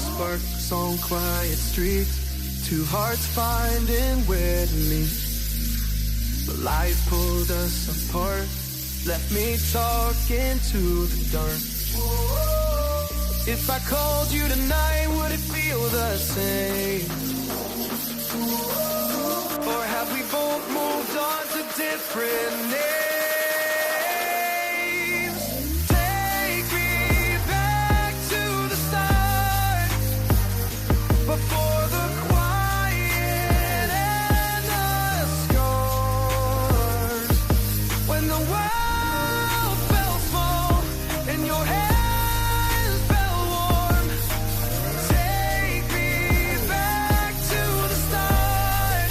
sparks on quiet streets, two hearts finding where to meet. But life pulled us apart, left me talking to the dark. If I called you tonight, would it feel the same? Or have we both moved on to different names? Take me back to the start, before the quiet and the scars. When the world felt small and your hands felt warm. Take me back to the start,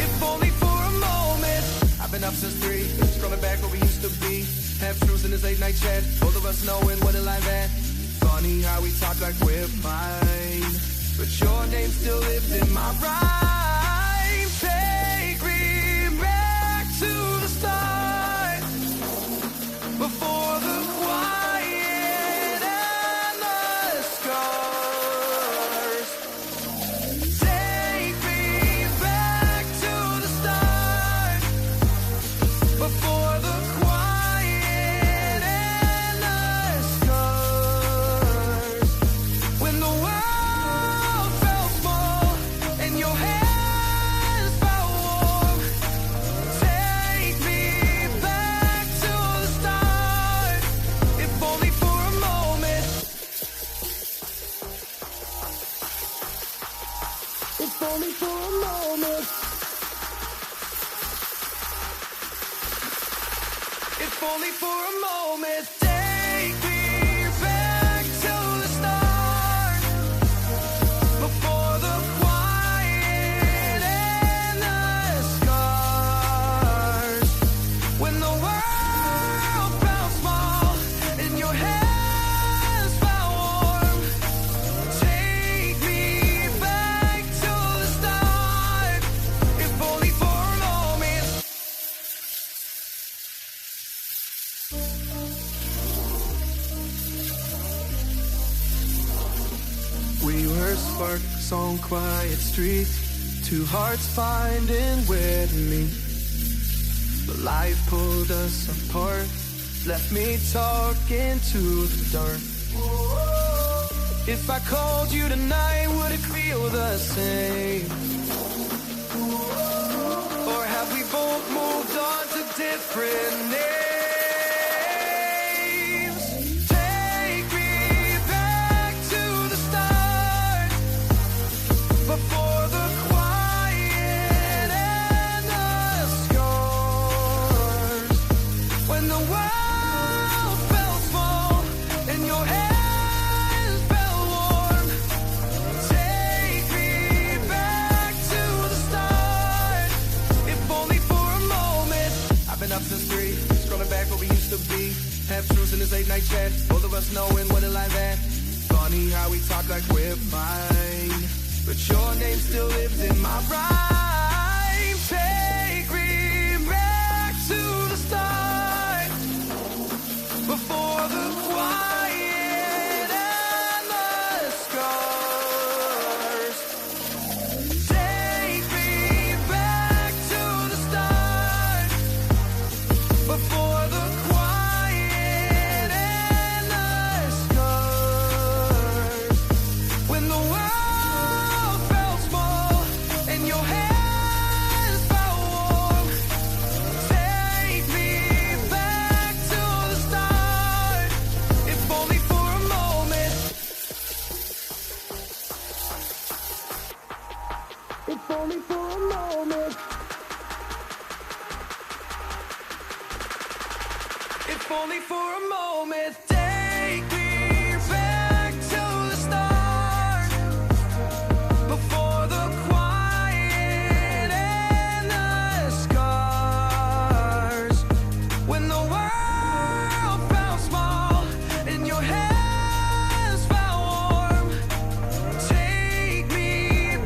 if only for a moment. I've been up since 3, scrolling back where we used to be. Half truths in this late night chat, both of us knowing what it like that. Funny how we talk like we're fine, but your name still lives in my rhyme. Take me back to the start, before the quiet and the scars. Take me back to the start, before the quiet and the scars. When the world felt small and your hands felt warm. Take me back to the start, if only for a moment. If only for a moment. If only for a moment. Take me back to the start, before the quiet and the scars. When the world felt small and your hands felt warm. Take me back to the start, if only for a moment. We were sparks on quiet streets, two hearts finding where to meet. But life pulled us apart, left me talking to the dark. If I called you tonight, would it feel the same? Or have we both moved on to different names? Take me back to the start, before the quiet and the scars. When the world felt small and your hands felt warm. Take me back to the start, if only for a moment. I've been up since 3, scrolling back where we used to be. Half truths in this late night chat, both of us knowing what it like that. Funny how we talk like we're fine, but your name still lives in my rhyme. Take me back to the start, before the quiet and the scars. Take me back to the start, before the quiet and the scars. When the world felt small and your hands felt warm. Take me back to the start, if only for a moment. If only for a moment. If only for a moment. Take me back to the start, before the quiet and the scars. When the world felt small and your hands felt warm. Take me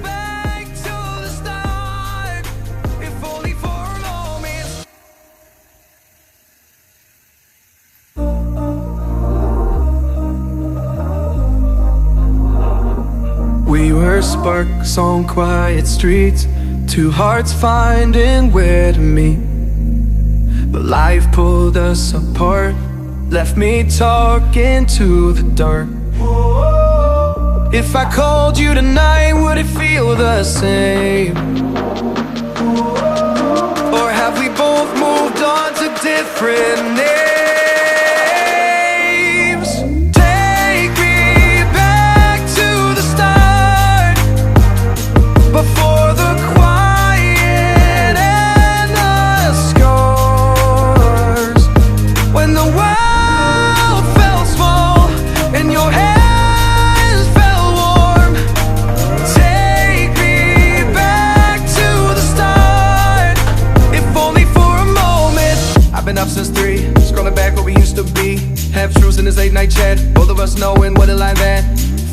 back to the start, if only for a moment. were sparks on quiet streets, two hearts finding where to meet. But life pulled us apart, left me talking to the dark. If I called you tonight, would it feel the same? Or have we both moved on to different names? Take me back to the start, before the quiet and the scars. When the world felt small and your hands felt warm. Take me back to the start, if only for a moment. I've been up since 3, scrolling back what we used to be. Half truths in this late night chat, both of us knowing what it like that.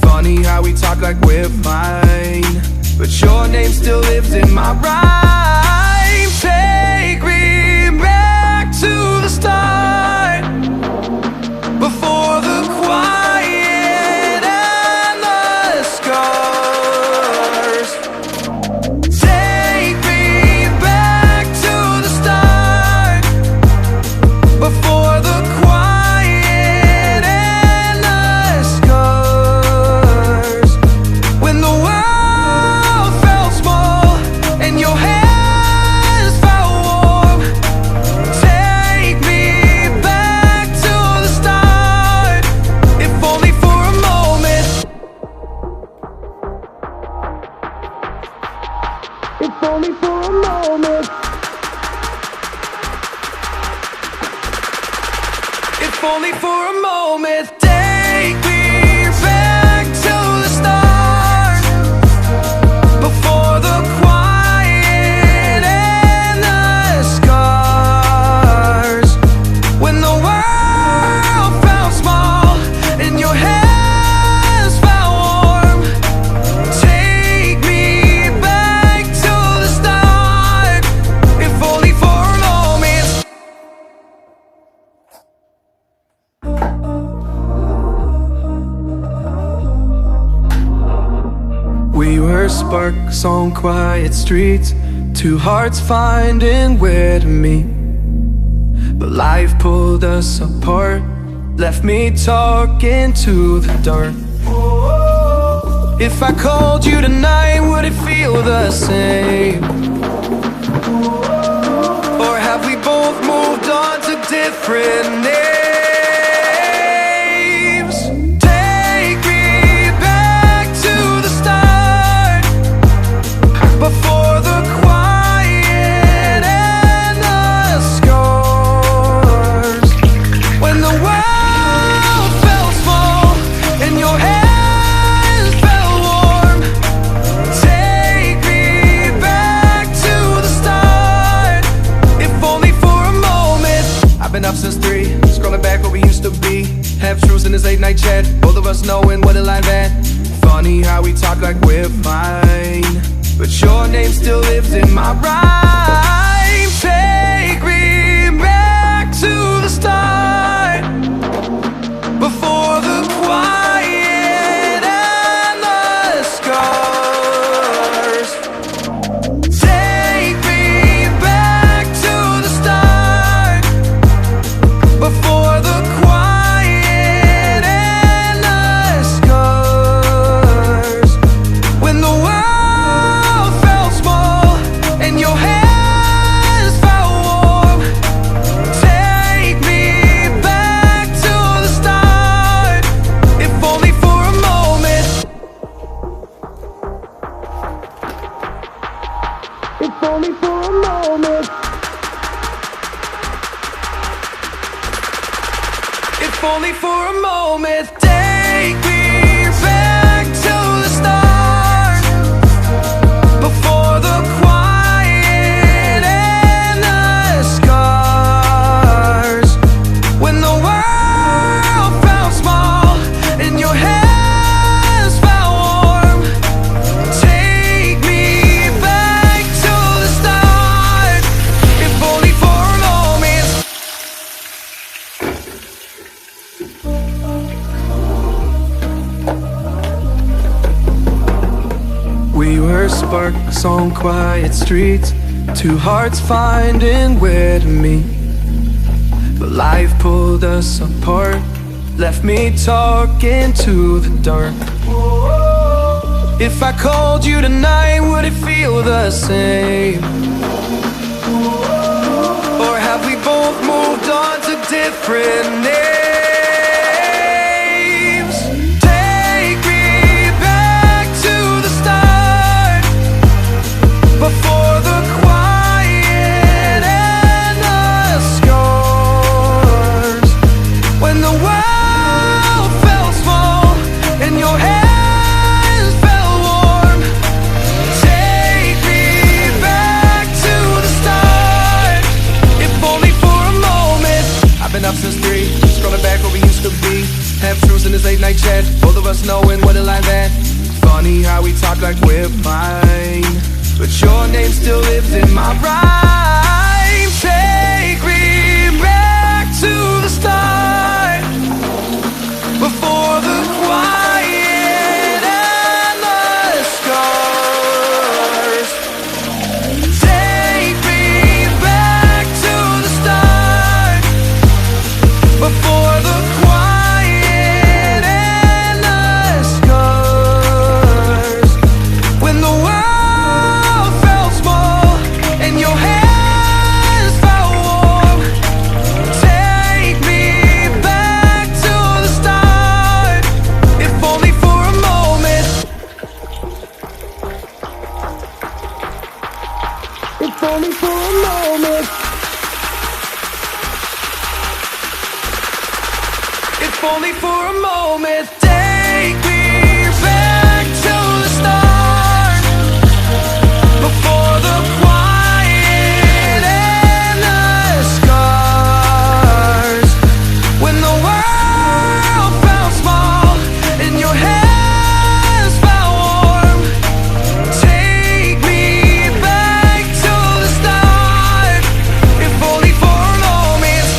Funny how we talk like we're fine, but your name still lives in my rhyme. Take me back to the start, before the quiet and the scars. Take me back to the start, before the quiet and the scars. When the world felt small and your hands felt warm. Take me back to the start, if only for a moment. If only for a moment. If only for a moment. Take me back to the start, before the quiet and the scars. When the world felt small and your hands felt warm. Take me back to the start, if only for a moment. We were sparks on quiet streets, two hearts finding where to meet. But life pulled us apart, left me talking to the dark. If I called you tonight, would it feel the same? Or have we both moved on to different names? Take me back to the start, before the quiet and the scars. When the world felt small and your hands felt warm. Take me back to the start, if only for a moment. I've been up since 3, scrolling back what we used to be. Half truths in this late night chat, both of us knowing what it like that. Funny how we talk like we're fine, but your name still lives in my rhyme. Take me back to the start, before the quiet and the scars. Take me back to the start, before the quiet and the scars. When the world felt small and your hands felt warm. Take me back to the start, if only for a moment. If only for a moment. If only for a moment. Take me back to the start, before the quiet and the scars. When the world felt small and your hands felt warm. Take me back to the start, if only for a moment. first spark, a song, quiet streets, two hearts finding where to meet. But life pulled us apart, left me talking to the dark. If I called you tonight, would it feel the same? Or have we both moved on to different names? Take me back to the start, before the quiet and the scars. When the world felt small and your hands felt warm. Take me back to the start, if only for a moment. I've been up since 3, scrolling back where we used to be. Half truths in this late night chat, both of us knowing what a lie that. Funny how we talk like we're fine, but your name still lives in my rhyme. Take me back to the start, before the quiet and the scars. Take me back to the start, before the quiet and the scars. When the world felt small and your hands felt warm. Take me back to the start, if only for a moment. If only for a moment. If only for a moment. Take me back to the start, before the quiet and the scars. When the world felt small and your hands felt warm. Take me back to the start, if only for a moment.